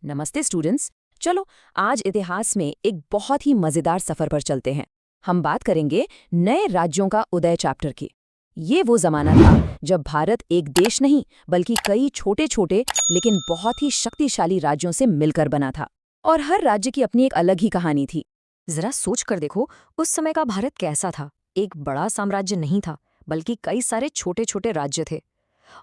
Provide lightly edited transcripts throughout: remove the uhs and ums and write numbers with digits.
नमस्ते स्टूडेंट्स। चलो आज इतिहास में एक बहुत ही मजेदार सफर पर चलते हैं। हम बात करेंगे नए राज्यों का उदय चैप्टर की। ये वो जमाना था जब भारत एक देश नहीं बल्कि कई छोटे छोटे लेकिन बहुत ही शक्तिशाली राज्यों से मिलकर बना था, और हर राज्य की अपनी एक अलग ही कहानी थी। जरा सोच कर देखो, उस समय का भारत कैसा था। एक बड़ा साम्राज्य नहीं था, बल्कि कई सारे छोटे छोटे राज्य थे।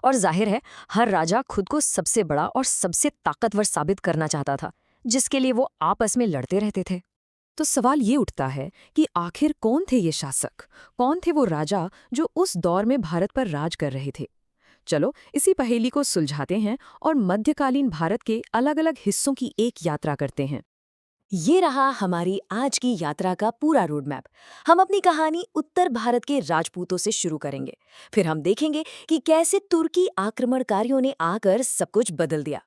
और जाहिर है, हर राजा खुद को सबसे बड़ा और सबसे ताकतवर साबित करना चाहता था, जिसके लिए वो आपस में लड़ते रहते थे। तो सवाल ये उठता है कि आखिर कौन थे ये शासक, कौन थे वो राजा जो उस दौर में भारत पर राज कर रहे थे। चलो इसी पहेली को सुलझाते हैं और मध्यकालीन भारत के अलग अलग हिस्सों की एक यात्रा करते हैं। ये रहा हमारी आज की यात्रा का पूरा रोड मैप। हम अपनी कहानी उत्तर भारत के राजपूतों से शुरू करेंगे। फिर हम देखेंगे कि कैसे तुर्की आक्रमणकारियों ने आकर सब कुछ बदल दिया।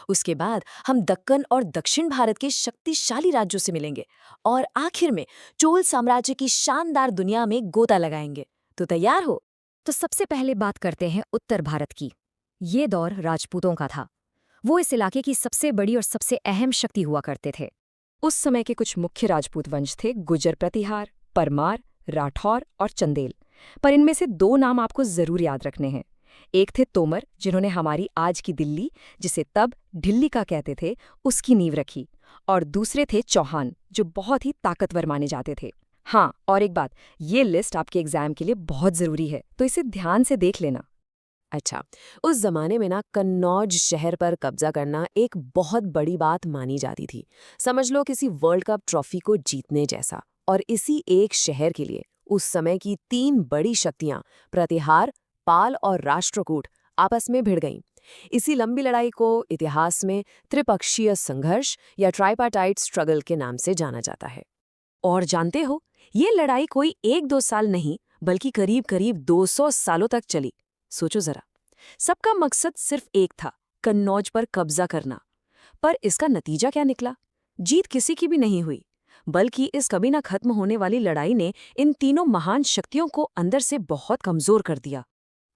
उसके बाद हम दक्कन और दक्षिण भारत के शक्तिशाली राज्यों से मिलेंगे, और आखिर में चोल साम्राज्य की शानदार दुनिया में गोता लगाएंगे। तो तैयार हो? तो सबसे पहले बात करते हैं उत्तर भारत की। ये दौर राजपूतों का था। वो इस इलाके की सबसे बड़ी और सबसे अहम शक्ति हुआ करते थे। उस समय के कुछ मुख्य राजपूत वंश थे गुजर प्रतिहार, परमार, राठौर और चंदेल। पर इनमें से दो नाम आपको जरूर याद रखने हैं। एक थे तोमर, जिन्होंने हमारी आज की दिल्ली, जिसे तब ढिल्ली का कहते थे, उसकी नींव रखी। और दूसरे थे चौहान, जो बहुत ही ताकतवर माने जाते थे। हाँ, और एक बात, ये लिस्ट आपके एग्जाम के लिए बहुत जरूरी है, तो इसे ध्यान से देख लेना। अच्छा, उस जमाने में ना कन्नौज शहर पर कब्जा करना एक बहुत बड़ी बात मानी जाती थी। समझ लो किसी वर्ल्ड कप ट्रॉफी को जीतने जैसा। और इसी एक शहर के लिए उस समय की तीन बड़ी शक्तियां प्रतिहार, पाल और राष्ट्रकूट आपस में भिड़ गईं। इसी लंबी लड़ाई को इतिहास में त्रिपक्षीय संघर्ष या ट्राइपार्टाइट स्ट्रगल के नाम से जाना जाता है। और जानते हो, ये लड़ाई कोई 1-2 साल नहीं, बल्कि करीब करीब 200 सालों तक चली। सोचो जरा, सबका मकसद सिर्फ एक था, कन्नौज पर कब्जा करना। पर इसका नतीजा क्या निकला? जीत किसी की भी नहीं हुई, बल्कि इस कभी ना खत्म होने वाली लड़ाई ने इन तीनों महान शक्तियों को अंदर से बहुत कमजोर कर दिया।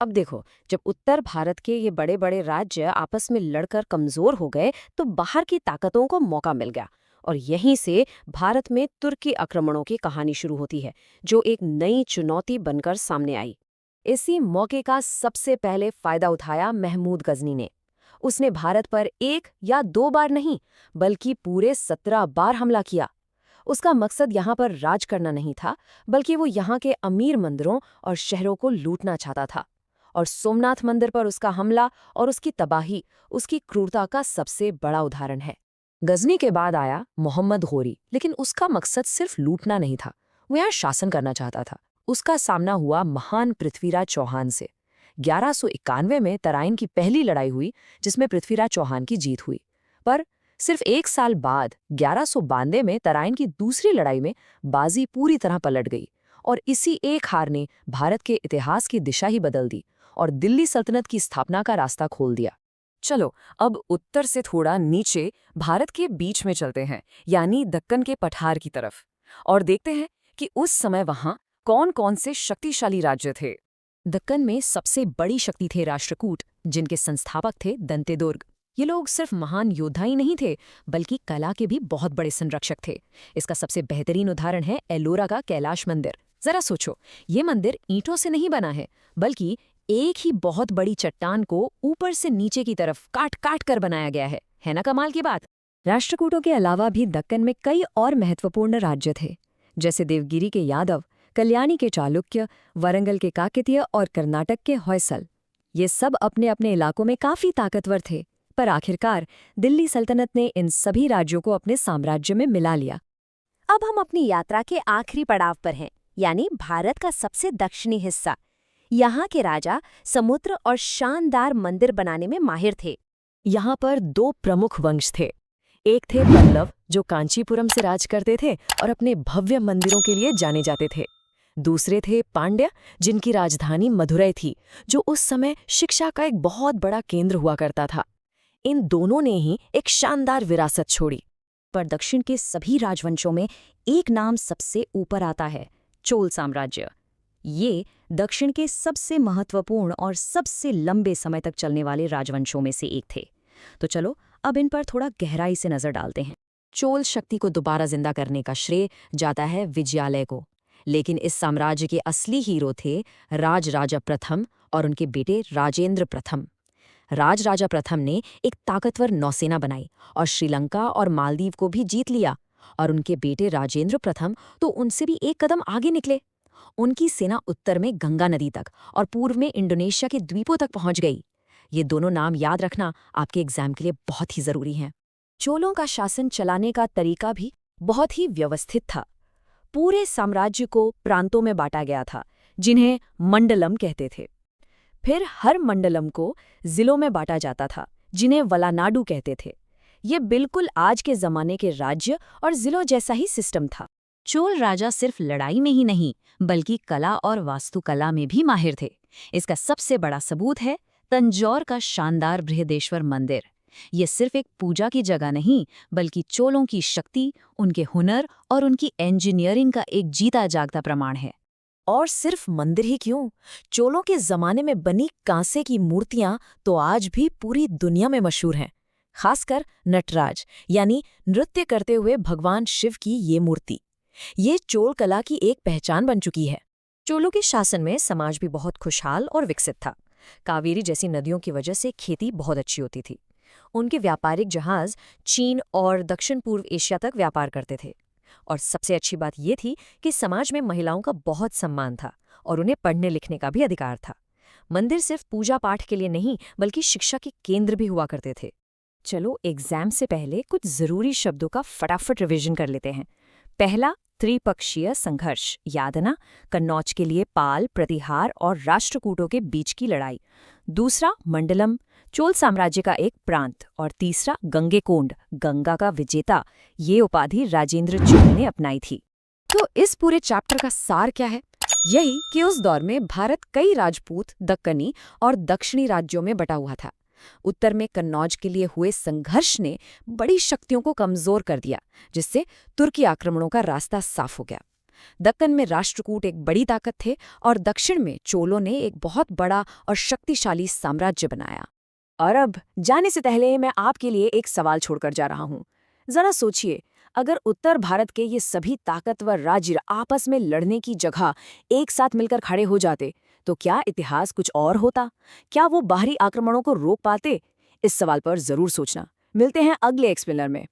अब देखो, जब उत्तर भारत के ये बड़े बड़े राज्य आपस में लड़कर कमजोर हो गए, तो बाहर की ताकतों को मौका मिल गया। और यहीं से भारत में तुर्की आक्रमणों की कहानी शुरू होती है, जो एक नई चुनौती बनकर सामने आई। इसी मौके का सबसे पहले फायदा उठाया महमूद गजनी ने। उसने भारत पर 1 या 2 बार नहीं, बल्कि पूरे 17 बार हमला किया। उसका मकसद यहाँ पर राज करना नहीं था, बल्कि वो यहाँ के अमीर मंदिरों और शहरों को लूटना चाहता था। और सोमनाथ मंदिर पर उसका हमला और उसकी तबाही उसकी क्रूरता का सबसे बड़ा उदाहरण है। गजनी के बाद आया मोहम्मद घोरी, लेकिन उसका मकसद सिर्फ लूटना नहीं था, वो यहाँ शासन करना चाहता था। उसका सामना हुआ महान पृथ्वीराज चौहान से। 1191 में तराइन की पहली लड़ाई हुई, जिसमें पृथ्वीराज चौहान की जीत हुई। पर सिर्फ 1 साल बाद 1192 में तराइन की दूसरी लड़ाई में बाजी पूरी तरह पलट गई, और इसी एक हार ने भारत के इतिहास की दिशा ही बदल दी और दिल्ली सल्तनत की स्थापना का रास्ता खोल दिया। चलो अब उत्तर से थोड़ा नीचे भारत के बीच में चलते हैं, यानी दक्कन के पठार की तरफ, और देखते हैं कि उस समय वहां कौन कौन से शक्तिशाली राज्य थे। दक्कन में सबसे बड़ी शक्ति थे राष्ट्रकूट, जिनके संस्थापक थे दंतेदुर्ग। ये लोग सिर्फ महान योद्धा ही नहीं थे, बल्कि कला के भी बहुत बड़े संरक्षक थे। इसका सबसे बेहतरीन उदाहरण है एलोरा का कैलाश मंदिर। जरा सोचो, ये मंदिर ईंटों से नहीं बना है, बल्कि एक ही बहुत बड़ी चट्टान को ऊपर से नीचे की तरफ काट काट कर बनाया गया है ना कमाल की बात। राष्ट्रकूटों के अलावा भी दक्कन में कई और महत्वपूर्ण राज्य थे, जैसे देवगिरी के यादव, कल्याणी के चालुक्य, वरंगल के काकतीय और कर्नाटक के होयसल। ये सब अपने अपने इलाकों में काफी ताकतवर थे, पर आखिरकार दिल्ली सल्तनत ने इन सभी राज्यों को अपने साम्राज्य में मिला लिया। अब हम अपनी यात्रा के आखिरी पड़ाव पर हैं, यानी भारत का सबसे दक्षिणी हिस्सा। यहाँ के राजा समुद्र और शानदार मंदिर बनाने में माहिर थे। यहाँ पर 2 प्रमुख वंश थे। एक थे पल्लव, जो कांचीपुरम से राज करते थे और अपने भव्य मंदिरों के लिए जाने जाते थे। दूसरे थे पांड्य, जिनकी राजधानी मदुरै थी, जो उस समय शिक्षा का एक बहुत बड़ा केंद्र हुआ करता था। इन दोनों ने ही एक शानदार विरासत छोड़ी। पर दक्षिण के सभी राजवंशों में एक नाम सबसे ऊपर आता है, चोल साम्राज्य। ये दक्षिण के सबसे महत्वपूर्ण और सबसे लंबे समय तक चलने वाले राजवंशों में से एक थे। तो चलो अब इन पर थोड़ा गहराई से नजर डालते हैं। चोल शक्ति को दोबारा जिंदा करने का श्रेय जाता है विजयालय को, लेकिन इस साम्राज्य के असली हीरो थे राजराजा प्रथम और उनके बेटे राजेंद्र प्रथम। राजराजा प्रथम ने एक ताकतवर नौसेना बनाई और श्रीलंका और मालदीव को भी जीत लिया, और उनके बेटे राजेंद्र प्रथम तो उनसे भी एक कदम आगे निकले। उनकी सेना उत्तर में गंगा नदी तक और पूर्व में इंडोनेशिया के द्वीपों तक पहुंच गई। ये दोनों नाम याद रखना आपके एग्जाम के लिए बहुत ही जरूरी हैं। चोलों का शासन चलाने का तरीका भी बहुत ही व्यवस्थित था। पूरे साम्राज्य को प्रांतों में बांटा गया था, जिन्हें मंडलम कहते थे। फिर हर मंडलम को जिलों में बांटा जाता था, जिन्हें वलानाडु कहते थे। ये बिल्कुल आज के जमाने के राज्य और जिलों जैसा ही सिस्टम था। चोल राजा सिर्फ लड़ाई में ही नहीं, बल्कि कला और वास्तुकला में भी माहिर थे। इसका सबसे बड़ा सबूत है तंजौर का शानदार बृहदेश्वर मंदिर। ये सिर्फ एक पूजा की जगह नहीं, बल्कि चोलों की शक्ति, उनके हुनर और उनकी इंजीनियरिंग का एक जीता जागता प्रमाण है। और सिर्फ मंदिर ही क्यों, चोलों के जमाने में बनी कांसे की मूर्तियां तो आज भी पूरी दुनिया में मशहूर हैं। खासकर नटराज यानी नृत्य करते हुए भगवान शिव की ये मूर्ति, ये चोल कला की एक पहचान बन चुकी है। चोलों के शासन में समाज भी बहुत खुशहाल और विकसित था। कावेरी जैसी नदियों की वजह से खेती बहुत अच्छी होती थी। उनके व्यापारिक जहाज चीन और दक्षिण पूर्व एशिया तक व्यापार करते थे। और सबसे अच्छी बात यह थी कि समाज में महिलाओं का बहुत सम्मान था और उन्हें पढ़ने लिखने का भी अधिकार था। मंदिर सिर्फ पूजा पाठ के लिए नहीं, बल्कि शिक्षा के केंद्र भी हुआ करते थे। चलो एग्जाम से पहले कुछ जरूरी शब्दों का फटाफट रिवीजन कर लेते हैं। पहला, त्रिपक्षीय संघर्ष, याद है ना? कन्नौज के लिए पाल, प्रतिहार और राष्ट्रकूटों के बीच की लड़ाई। दूसरा, मंडलम, चोल साम्राज्य का एक प्रांत। और तीसरा, गंगेकोंड, गंगा का विजेता। ये उपाधि राजेंद्र चोल ने अपनाई थी। तो इस पूरे चैप्टर का सार क्या है? यही कि उस दौर में भारत कई राजपूत, दक्कनी और दक्षिणी राज्यों में बटा हुआ था। उत्तर में कन्नौज के लिए हुए संघर्ष ने बड़ी शक्तियों को कमजोर कर दिया, जिससे तुर्की आक्रमणों का रास्ता साफ हो गया। दक्कन में राष्ट्रकूट एक बड़ी ताकत थे और दक्षिण में चोलों ने एक बहुत बड़ा और शक्तिशाली साम्राज्य बनाया। और अब जाने से पहले मैं आपके लिए एक सवाल छोड़कर जा रहा हूँ। जरा सोचिए, अगर उत्तर भारत के ये सभी ताकतवर राज्य आपस में लड़ने की जगह एक साथ मिलकर खड़े हो जाते, तो क्या इतिहास कुछ और होता? क्या वो बाहरी आक्रमणों को रोक पाते? इस सवाल पर जरूर सोचना। मिलते हैं अगले एक्सप्लेनर में।